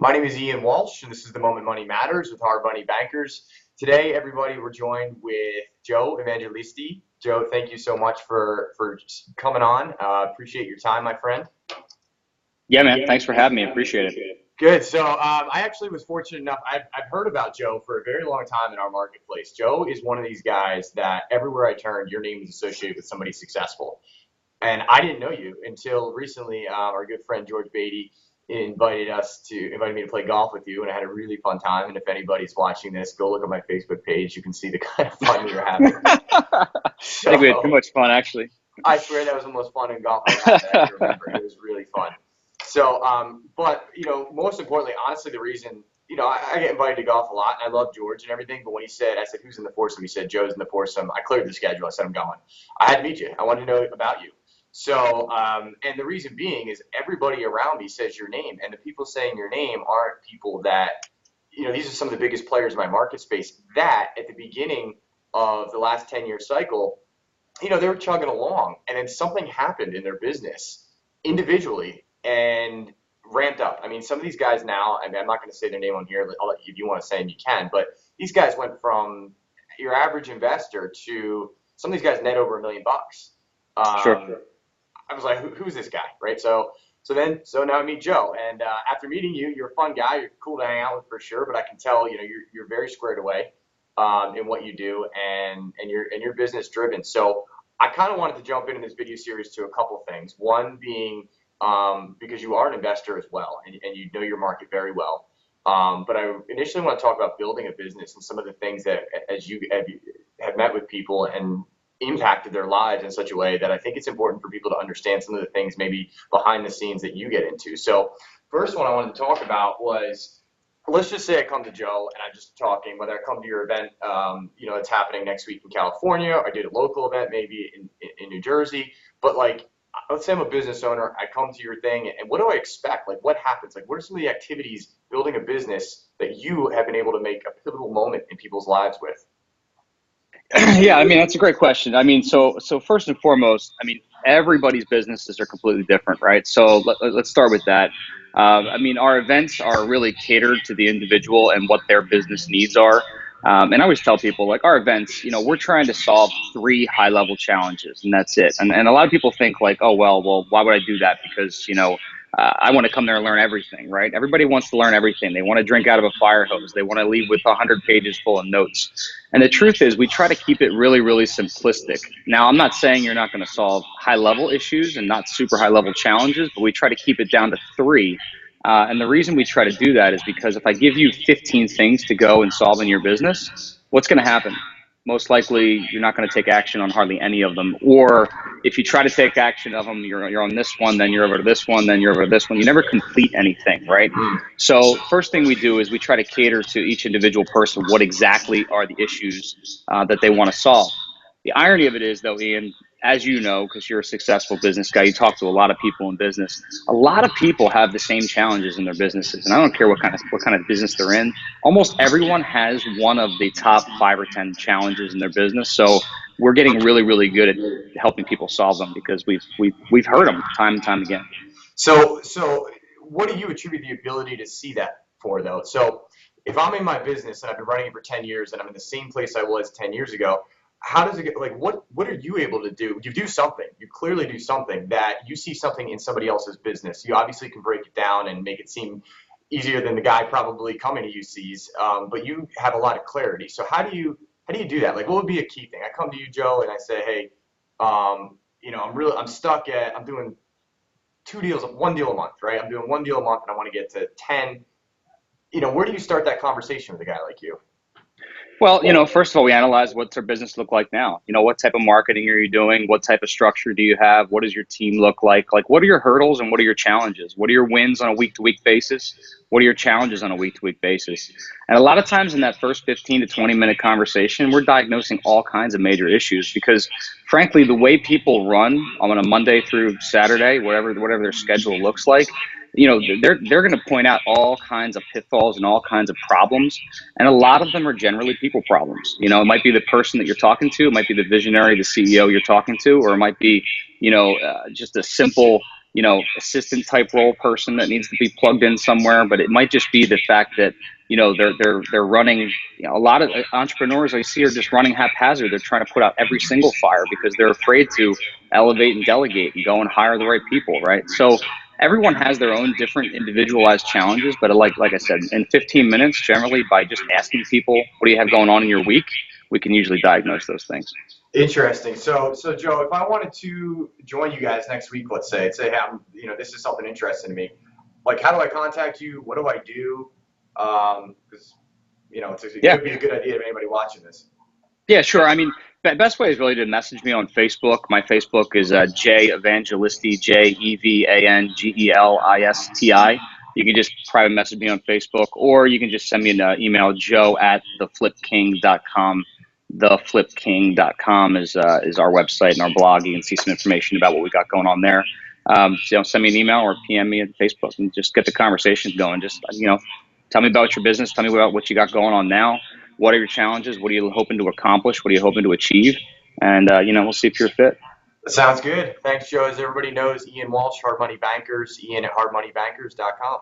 My name is Ian Walsh, and this is the Moment Money Matters with Hard Money Bankers. Today, everybody, we're joined with Joe Evangelisti. Joe, thank you so much for coming on. Appreciate your time, my friend. Yeah, man. Thanks for having me. Appreciate it. Good. So I actually was fortunate enough. I've heard about Joe for a very long time in our marketplace. Joe is one of these guys that everywhere I turned, your name is associated with somebody successful. And I didn't know you until recently. Our good friend George Beatty invited me to play golf with you, and I had a really fun time. And if anybody's watching this, go look at my Facebook page. You can see the kind of fun we were having. I think we had too much fun, actually. I swear that was the most fun in golf I've had that I can remember. It was really fun. So, but most importantly, honestly, the reason I get invited to golf a lot, and I love George and everything. But when I said, "Who's in the foursome?" He said, "Joe's in the foursome." I cleared the schedule. I said, "I'm going." I had to meet you. I wanted to know about you. So, and the reason being is everybody around me says your name, and the people saying your name aren't people that, these are some of the biggest players in my market space that at the beginning of the last 10-year cycle, they were chugging along, and then something happened in their business individually and ramped up. I mean, some of these guys now, I'm not going to say their name on here. If you want to say them, you can, but these guys went from your average investor to some of these guys net over $1 million. Sure. I was like, who's this guy, right? So now I meet Joe, and after meeting you, you're a fun guy. You're cool to hang out with for sure, but I can tell, you're very squared away in what you do, and you're business driven. So I kind of wanted to jump into this video series to a couple things. One being because you are an investor as well, and you know your market very well. But I initially want to talk about building a business and some of the things that, as you have met with people and impacted their lives in such a way that I think it's important for people to understand some of the things maybe behind the scenes that you get into. So first one I wanted to talk about was, let's just say I come to Joe and I'm just talking, whether I come to your event, it's happening next week in California, or I did a local event maybe in New Jersey, but like, let's say I'm a business owner, I come to your thing, and what do I expect? Like, what happens? Like, what are some of the activities building a business that you have been able to make a pivotal moment in people's lives with? Yeah, I mean, that's a great question. I mean, so first and foremost, I mean, everybody's businesses are completely different, right? So let's start with that. I mean, our events are really catered to the individual and what their business needs are. And I always tell people, like, our events, we're trying to solve 3 high-level challenges, and that's it. And a lot of people think like, oh, well, why would I do that? Because, I want to come there and learn everything, right? Everybody wants to learn everything. They want to drink out of a fire hose. They want to leave with 100 pages full of notes. And the truth is, we try to keep it really, really simplistic. Now, I'm not saying you're not going to solve high-level issues and not super high-level challenges, but we try to keep it down to 3. And the reason we try to do that is because if I give you 15 things to go and solve in your business, what's going to happen? Most likely, you're not going to take action on hardly any of them. Or if you try to take action of them, you're on this one, then you're over to this one, then you're over to this one. You never complete anything, right? So first thing we do is we try to cater to each individual person what exactly are the issues that they want to solve. The irony of it is, though, Ian, as you know, because you're a successful business guy, you talk to a lot of people in business. A lot of people have the same challenges in their businesses, and I don't care what kind of business they're in. Almost everyone has one of the top 5 or 10 challenges in their business. So we're getting really, really good at helping people solve them because we've heard them time and time again. So what do you attribute the ability to see that for, though? So if I'm in my business and I've been running it for 10 years and I'm in the same place I was 10 years ago, how does it get, like, what are you able to do? You do something. You clearly do something that you see something in somebody else's business. You obviously can break it down and make it seem easier than the guy probably coming to you sees, but you have a lot of clarity. So how do you do that? Like, what would be a key thing? I come to you, Joe, and I say, hey, I'm stuck I'm doing 1 deal a month, right? I'm doing 1 deal a month and I want to get to 10. Where do you start that conversation with a guy like you? Well, first of all, we analyze what's our business look like now. What type of marketing are you doing? What type of structure do you have? What does your team look like? Like, what are your hurdles and what are your challenges? What are your wins on a week-to-week basis? What are your challenges on a week-to-week basis? And a lot of times in that first 15 to 20-minute conversation, we're diagnosing all kinds of major issues because, frankly, the way people run on a Monday through Saturday, whatever their schedule looks like, they're going to point out all kinds of pitfalls and all kinds of problems. And a lot of them are generally people problems. It might be the person that you're talking to. It might be the visionary, the CEO you're talking to, or it might be, just a simple, assistant type role person that needs to be plugged in somewhere, but it might just be the fact that they're running. A lot of entrepreneurs I see are just running haphazard. They're trying to put out every single fire because they're afraid to elevate and delegate and go and hire the right people, right? So everyone has their own different individualized challenges, but like I said, in 15 minutes, generally by just asking people, what do you have going on in your week, we can usually diagnose those things. Interesting. So Joe, if I wanted to join you guys next week, let's say, hey, this is something interesting to me. Like, how do I contact you? What do I do? Because it Yeah. could be a good idea to anybody watching this. Yeah, sure. I mean, best way is really to message me on Facebook. My Facebook is J Evangelisti, JEVANGELISTI. You can just private message me on Facebook, or you can just send me an email, joe@theflipking.com. Theflipking.com is our website and our blog. You can see some information about what we got going on there. Send me an email or PM me on Facebook and just get the conversations going. Just, tell me about your business. Tell me about what you got going on now. What are your challenges? What are you hoping to accomplish? What are you hoping to achieve? And, we'll see if you're fit. Sounds good. Thanks, Joe. As everybody knows, Ian Walsh, Hard Money Bankers, Ian at hardmoneybankers.com.